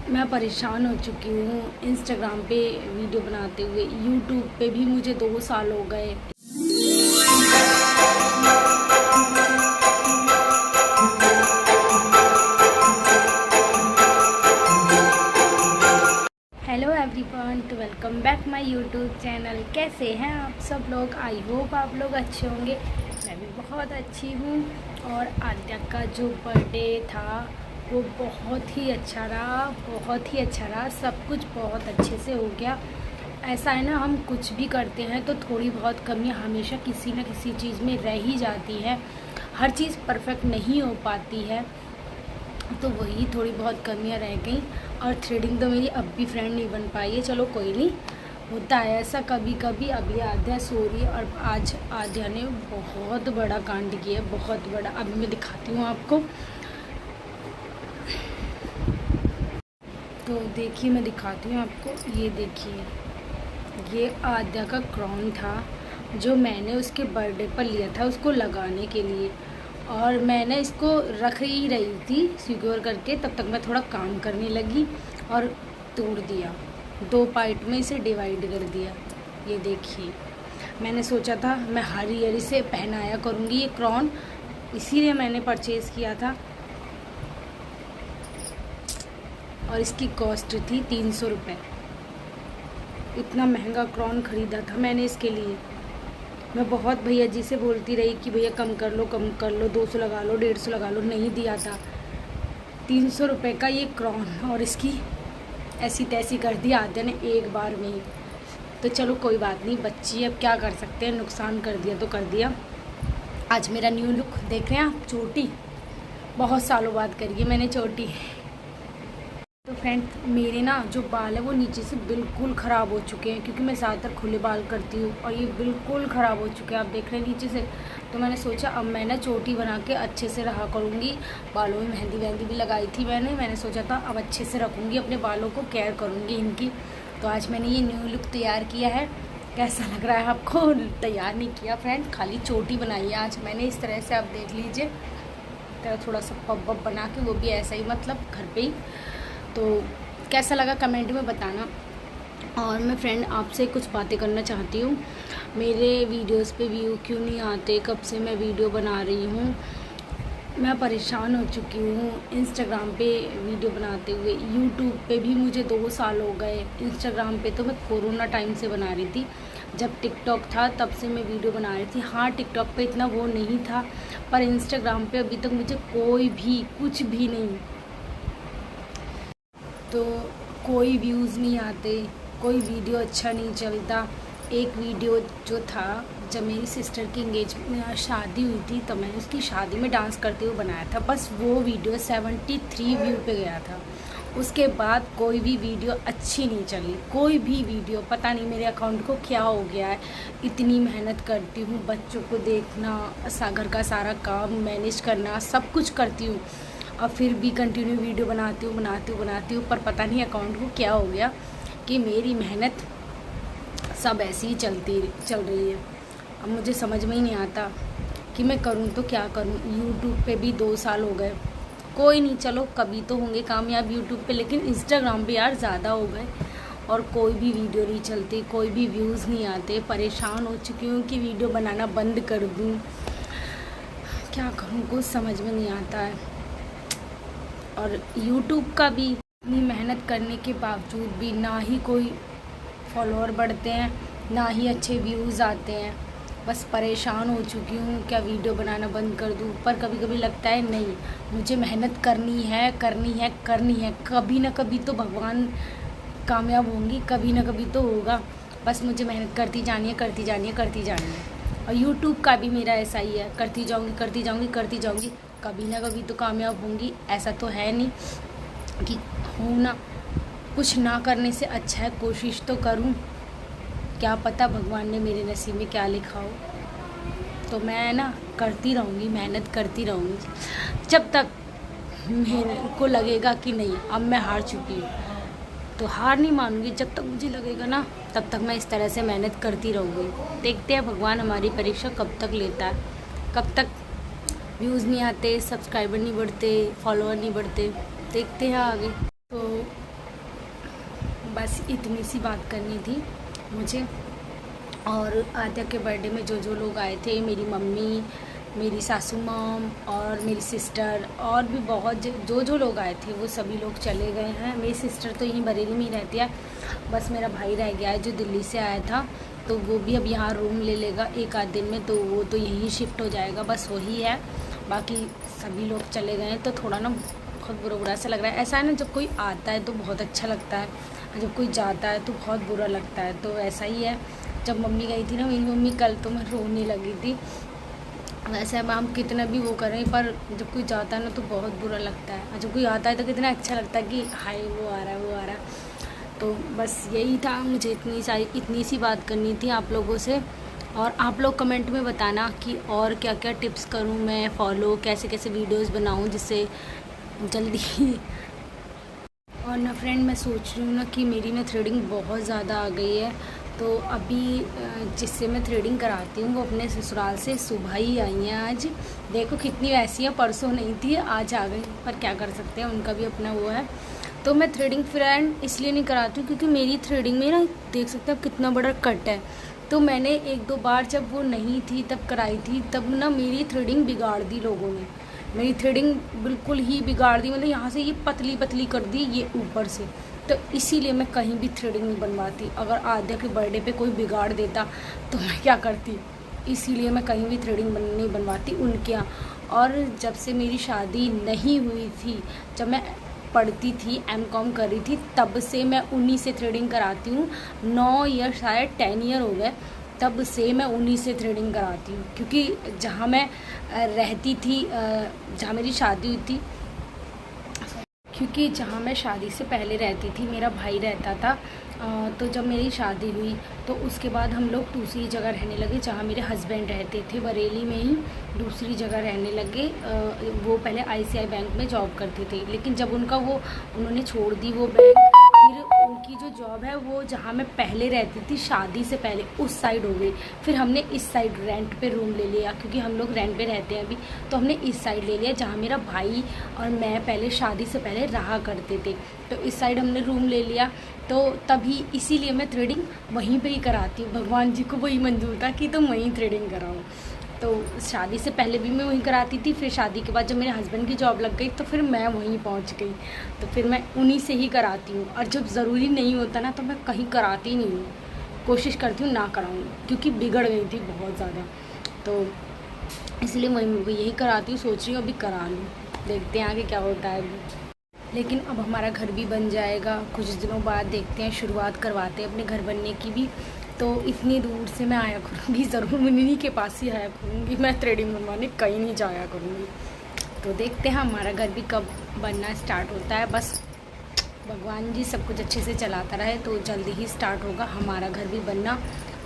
मैं परेशान हो चुकी हूँ इंस्टाग्राम पे वीडियो बनाते हुए। यूट्यूब पे भी मुझे 2 साल हो गए। हेलो एवरीवन, तो welcome back my YouTube channel. कैसे हैं आप सब लोग? आई होप आप लोग अच्छे होंगे। मैं भी बहुत अच्छी हूँ। और आद्या का जो बर्थडे था वो बहुत ही अच्छा रहा, बहुत ही अच्छा रहा। सब कुछ बहुत अच्छे से हो गया। ऐसा है ना, हम कुछ भी करते हैं तो थोड़ी बहुत कमियां हमेशा किसी न किसी चीज़ में रह ही जाती है। हर चीज़ परफेक्ट नहीं हो पाती है, तो वही थोड़ी बहुत कमियां रह गई। और थ्रेडिंग तो मेरी अब भी फ्रेंड नहीं बन पाई है। चलो कोई नहीं, होता है ऐसा कभी कभी। अभी आद्या सो रही है और आज आद्या ने बहुत बड़ा कांड किया, बहुत बड़ा। अभी मैं दिखाती हूँ आपको। तो देखिए, मैं दिखाती हूँ आपको। ये देखिए, ये आद्या का क्राउन था जो मैंने उसके बर्थडे पर लिया था उसको लगाने के लिए। और मैंने इसको रख ही रही थी सिक्योर करके, तब तक मैं थोड़ा काम करने लगी और तोड़ दिया। 2 पार्ट में इसे डिवाइड कर दिया। ये देखिए, मैंने सोचा था मैं हर ईयर इसे पहनाया करूँगी ये क्राउन, इसीलिए मैंने परचेज़ किया था। और इसकी कॉस्ट थी 300 रुपये। इतना महंगा क्राउन ख़रीदा था मैंने इसके लिए। मैं बहुत भैया जी से बोलती रही कि भैया कम कर लो, कम कर लो, 200 लगा लो, 150 लगा लो। नहीं दिया था। 300 रुपये का ये क्राउन, और इसकी ऐसी तैसी कर दी आद्या ने एक बार में ही। तो चलो कोई बात नहीं, बच्ची अब क्या कर सकते हैं, नुकसान कर दिया तो कर दिया। आज मेरा न्यू लुक देख रहे हैं आप। चोटी बहुत सालों बाद करी है मैंने चोटी। तो फ्रेंड, मेरे ना जो बाल है वो नीचे से बिल्कुल ख़राब हो चुके हैं, क्योंकि मैं ज़्यादातर खुले बाल करती हूँ और ये बिल्कुल ख़राब हो चुके हैं, आप देख रहे हैं नीचे से। तो मैंने सोचा अब मैं ना चोटी बना के अच्छे से रहा करूँगी। बालों में मेहंदी वहंदी भी लगाई थी मैंने सोचा था अब अच्छे से रखूँगी अपने बालों को, केयर करूँगी इनकी। तो आज मैंने ये न्यू लुक तैयार किया है। कैसा लग रहा है आपको? तैयार नहीं किया फ्रेंड, खाली चोटी बनाई है आज मैंने इस तरह से, आप देख लीजिए। तरह थोड़ा सा पब वब बना के, वो भी ऐसा ही, मतलब घर पे ही। तो कैसा लगा कमेंट में बताना। और मैं फ्रेंड आपसे कुछ बातें करना चाहती हूँ। मेरे वीडियोस पे व्यू क्यों नहीं आते? कब से मैं वीडियो बना रही हूँ, मैं परेशान हो चुकी हूँ इंस्टाग्राम पे वीडियो बनाते हुए। यूट्यूब पे भी मुझे 2 साल हो गए। इंस्टाग्राम पे तो मैं कोरोना टाइम से बना रही थी, जब टिकटॉक था तब से मैं वीडियो बना रही थी। हाँ, टिकटॉक पे इतना वो नहीं था, पर इंस्टाग्राम पे अभी तक मुझे कोई भी कुछ भी नहीं, तो कोई व्यूज़ नहीं आते, कोई वीडियो अच्छा नहीं चलता। एक वीडियो जो था, जब मेरी सिस्टर की एंगेजमेंट शादी हुई थी, तो मैंने उसकी शादी में डांस करते हुए बनाया था। बस वो वीडियो 73 व्यू पे गया था। उसके बाद कोई भी वीडियो अच्छी नहीं चली, कोई भी वीडियो। पता नहीं मेरे अकाउंट को क्या हो गया है। इतनी मेहनत करती हूँ, बच्चों को देखना, घर का सारा काम मैनेज करना, सब कुछ करती हूँ, और फिर भी कंटिन्यू वीडियो बनाती हूँ। पर पता नहीं अकाउंट को क्या हो गया कि मेरी मेहनत सब ऐसी ही चल रही है। अब मुझे समझ में ही नहीं आता कि मैं करूँ तो क्या करूँ। यूट्यूब पे भी 2 साल हो गए। कोई नहीं, चलो कभी तो होंगे कामयाब यूट्यूब पे, लेकिन इंस्टाग्राम पे यार ज़्यादा हो गए और कोई भी वीडियो नहीं चलती, कोई भी व्यूज़ नहीं आते। परेशान हो चुकी हूँ कि वीडियो बनाना बंद कर दूँ। क्या करूँ, कुछ समझ में नहीं आता है। और यूट्यूब का भी इतनी मेहनत करने के बावजूद भी ना ही कोई फॉलोअर बढ़ते हैं, ना ही अच्छे व्यूज़ आते हैं। बस परेशान हो चुकी हूँ, क्या वीडियो बनाना बंद कर दूँ? पर कभी कभी लगता है नहीं, मुझे मेहनत करनी है, कभी ना कभी तो भगवान कामयाब होंगी, कभी ना कभी तो होगा। बस मुझे मेहनत करती जानी है। और यूट्यूब का भी मेरा ऐसा ही है, करती जाऊँगी, कभी ना कभी तो कामयाब होंगी। ऐसा तो है नहीं कि हूँ ना। कुछ ना करने से अच्छा है कोशिश तो करूँ, क्या पता भगवान ने मेरे नसीब में क्या लिखा हो। तो मैं ना करती रहूँगी, मेहनत करती रहूँगी, जब तक मेरे को लगेगा कि नहीं अब मैं हार चुकी हूँ। तो हार नहीं मानूंगी, जब तक मुझे लगेगा ना तब तक मैं इस तरह से मेहनत करती रहूँगी। देखते हैं भगवान हमारी परीक्षा कब तक लेता है, कब तक व्यूज़ नहीं आते, सब्सक्राइबर नहीं बढ़ते, फॉलोअर नहीं बढ़ते। देखते हैं आगे। तो बस इतनी सी बात करनी थी मुझे। और आद्या के बर्थडे में जो लोग आए थे, मेरी मम्मी, मेरी सासू मॉम और मेरी सिस्टर, और भी बहुत जो लोग आए थे वो सभी लोग चले गए हैं। मेरी सिस्टर तो यहीं बरेली में ही रहती है, बस मेरा भाई रह गया है जो दिल्ली से आया था, तो वो भी अब यहाँ रूम ले लेगा एक आध दिन में, तो वो तो यहीं शिफ्ट हो जाएगा, बस वही है। बाकी सभी लोग चले गए हैं तो थोड़ा ना बहुत बुरा सा लग रहा है। ऐसा है ना, जब कोई आता है तो बहुत अच्छा लगता है, और जब कोई जाता है तो बहुत बुरा लगता है, तो ऐसा ही है। जब मम्मी गई थी ना, मेरी मम्मी, कल तो मैं रोने लगी थी। वैसे हम कितना भी वो करें, पर जब कोई जाता है ना तो बहुत बुरा लगता है, और जब कोई आता है तो कितना अच्छा लगता है कि हाय वो आ रहा है, वो आ रहा है। तो बस यही था, मुझे इतनी सी बात करनी थी आप लोगों से। और आप लोग कमेंट में बताना कि और क्या क्या टिप्स करूं मैं फॉलो, कैसे कैसे वीडियोस बनाऊं जिससे जल्दी और ना फ्रेंड, मैं सोच रही हूँ ना कि मेरी ना थ्रेडिंग बहुत ज़्यादा आ गई है, तो अभी जिससे मैं थ्रेडिंग कराती हूँ वो अपने ससुराल से सुबह ही आई हैं आज। देखो कितनी वैसी है, परसों नहीं थी आज आ गई, पर क्या कर सकते हैं, उनका भी अपना वो है। तो मैं थ्रेडिंग फ्रेंड इसलिए नहीं कराती हूँ क्योंकि मेरी थ्रेडिंग में ना देख सकते हैं कितना बड़ा कट है। तो मैंने एक दो बार जब वो नहीं थी तब कराई थी, तब ना मेरी थ्रेडिंग बिगाड़ दी लोगों ने, मेरी थ्रेडिंग बिल्कुल ही बिगाड़ दी, मतलब यहाँ से ये पतली पतली कर दी ये ऊपर से। तो इसीलिए मैं कहीं भी थ्रेडिंग नहीं बनवाती। अगर आद्या के बर्थडे पे कोई बिगाड़ देता तो मैं क्या करती, इसीलिए मैं कहीं भी थ्रेडिंग नहीं बनवाती उनके यहाँ। और जब से मेरी शादी नहीं हुई थी, जब मैं पढ़ती थी, एमकॉम कर रही थी, तब से मैं उन्हीं से थ्रेडिंग कराती हूँ। 9 ईयर शायद 10 ईयर हो गए, तब से मैं उन्हीं से थ्रेडिंग कराती हूँ। क्योंकि जहाँ मैं रहती थी, जहाँ मेरी शादी हुई थी, क्योंकि जहाँ मैं शादी से पहले रहती थी मेरा भाई रहता था, तो जब मेरी शादी हुई तो उसके बाद हम लोग दूसरी जगह रहने लगे जहाँ मेरे हस्बैंड रहते थे, बरेली में ही दूसरी जगह रहने लगे। वो पहले ICI बैंक में जॉब करते थे, लेकिन जब उन्होंने छोड़ दी वो बैंक, फिर उनकी जो जॉब है वो जहाँ मैं पहले रहती थी शादी से पहले उस साइड हो गई। फिर हमने इस साइड रेंट पे रूम ले लिया, क्योंकि हम लोग रेंट पे रहते हैं अभी, तो हमने इस साइड ले लिया जहाँ मेरा भाई और मैं पहले शादी से पहले रहा करते थे, तो इस साइड हमने रूम ले लिया। तो तभी इसीलिए मैं थ्रेडिंग वहीं पे ही कराती हूँ, भगवान जी को वही मंजूर था कि तुम वहीं थ्रेडिंग कराओ। तो शादी से पहले भी मैं वहीं कराती थी, फिर शादी के बाद जब मेरे हस्बैंड की जॉब लग गई तो फिर मैं वहीं पहुंच गई, तो फिर मैं उन्हीं से ही कराती हूँ। और जब ज़रूरी नहीं होता ना तो मैं कहीं कराती नहीं हूँ, कोशिश करती हूँ ना कराऊँ, क्योंकि बिगड़ गई थी बहुत ज़्यादा, तो इसलिए मैं यही कराती हूँ। सोच रही हूँ अभी करा लूँ, देखते हैं आगे क्या होता है अभी। लेकिन अब हमारा घर भी बन जाएगा कुछ दिनों बाद, देखते हैं, शुरुआत करवाते हैं अपने घर बनने की भी। तो इतनी दूर से मैं आया करूँगी ज़रूर, उन्हीं के पास ही आया करूँगी मैं, थ्रेडिंग बनवाने कहीं नहीं जाया करूँगी। तो देखते हैं हमारा घर भी कब बनना स्टार्ट होता है, बस भगवान जी सब कुछ अच्छे से चलाता रहे तो जल्दी ही स्टार्ट होगा हमारा घर भी बनना।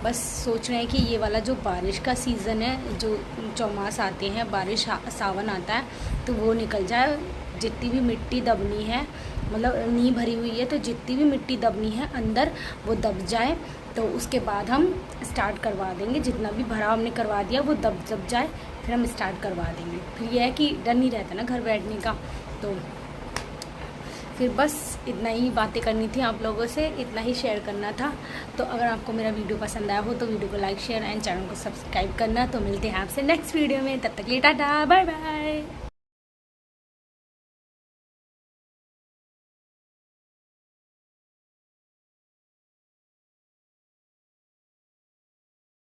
बस सोच रहे हैं कि ये वाला जो बारिश का सीज़न है, जो चौमास आते हैं, बारिश सावन आता है, तो वो निकल जाए, जितनी भी मिट्टी दबनी है, मतलब नींव भरी हुई है तो जितनी भी मिट्टी दबनी है अंदर वो दब जाए, तो उसके बाद हम स्टार्ट करवा देंगे। जितना भी भरा हमने करवा दिया वो दब जाए, फिर हम स्टार्ट करवा देंगे। फिर यह है कि डर नहीं रहता ना घर बैठने का। तो फिर बस इतना ही बातें करनी थी आप लोगों से, इतना ही शेयर करना था। तो अगर आपको मेरा वीडियो पसंद आया हो तो वीडियो को लाइक, शेयर एंड चैनल को सब्सक्राइब करना। तो मिलते हैं आपसे नेक्स्ट वीडियो में, तब तक के लिए टाटा बाय बाय।